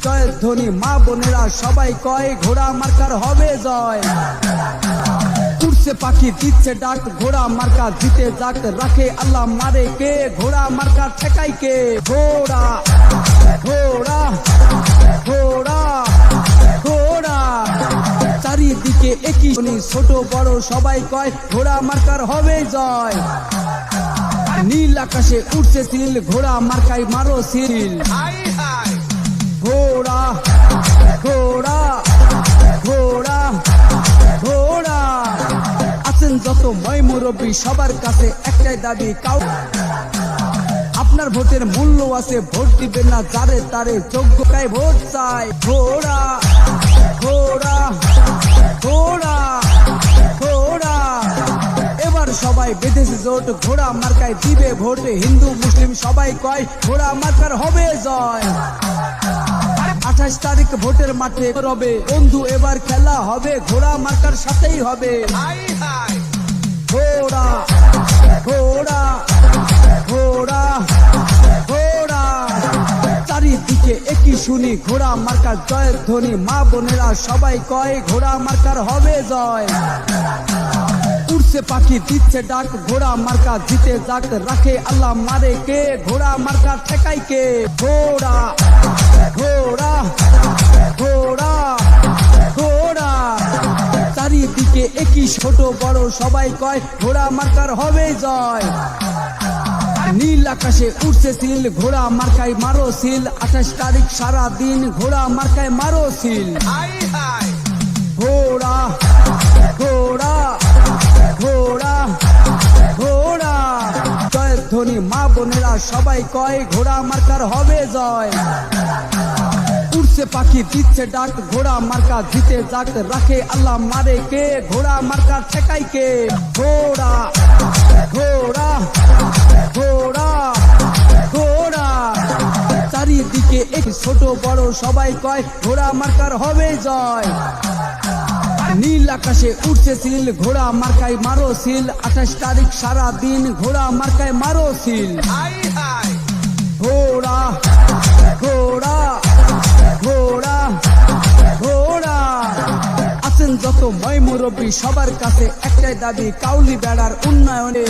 জয়ের ধ্বনি মা বোনেরা সবাই কয় ঘোড়া মার্কার হবে জয়। উড়ছে পাখি দিচ্ছে ডাক ঘোড়া মার্কা জিতে যাক, রাখে আল্লাহ মারে কে, ঘোড়া মার্কা ঠেকাই কে। ঘোড়া ঘোড়া ঘোড়া ঘোড়া চারিদিকে একই ধ্বনি, ছোট বড় সবাই কয় ঘোড়া মার্কার হবে জয়। নীল আকাশে উঠছে সিল, ঘোড়া মার্কাই মারো সিল। ঘোড়া ঘোড়া ঘোড়া ঘোড়া আছেন যত মই মুরব্বী সবার কাছে একটাই দাবি, আপনার ভোটের মূল্য আছে, ভোট দিবেন না যারে তারে, যোগ্যতায় ভোট চাই। ঘোড়া ঘোড়া ঘোড়া ঘোড়া এবার সবাই বেঁধেছে জোট, ঘোড়া মার্কায় দিবে ভোট, হিন্দু মুসলিম সবাই কয় ঘোড়া মার্কার হবে জয়। 28 তারিখ ভোটের মাঠে রবে বন্ধু, এবার খেলা হবে ঘোড়া মার্কার সাথেই হবে। ঘোড়া ঘোড়া ঘোড়া ঘোড়া চারিদিকে একই শুনি, ঘোড়া মার্কার জয়ের ধ্বনি মা বোনেরা সবাই কয় ঘোড়া মার্কার হবে জয়। উড়ছে পাখি দিচ্ছে ডাক ঘোড়া মার্কা জিতে যাক, রাখে আল্লাহ মারে কে, ঘোড়া মার্কা ঠেকাই কে। ঘোড়া ঘোড়া ঘোড়া ঘোড়া চারিদিকে একই ছোট বড় সবাই কয় ঘোড়া মার্কার হবে জয়। নীল আকাশে উঠছে সিল, ঘোড়া মার্কায় মারো সিল, 28 তারিখ সারা দিন ঘোড়া মার্কায় মারো সিল। ঘোড়া ঘোড়া ঘোড়া ঘোড়া জয়ের ধ্বনি মা বোনেরা সবাই কয় ঘোড়া মার্কার হবে জয়। উড়ছে পাখি দিচ্ছে ডাক ঘোড়া মার্কা জিতে যাক, রাখে আল্লাহ মারে কে, ঘোড়া মার্কা ঠেকাই কে। ঘোড়া ঘোড়া ঘোড়া ঘোড়া চারিদিকে এক ছোট বড় সবাই কয় ঘোড়া মার্কার হবে জয়। নীল আকাশে উঠছে সিল, ঘোড়া মার্কায় মারো সিল, 28 তারিখ সারা দিন ঘোড়া মার্কায় মারো সিল। ঘোড়া ঘোড়া ঘোড়া ঘোড়া আছেন যত মই মুরব্বী সবার কাছে একটাই দাবি, কাউলি বেড়ার উন্নয়নে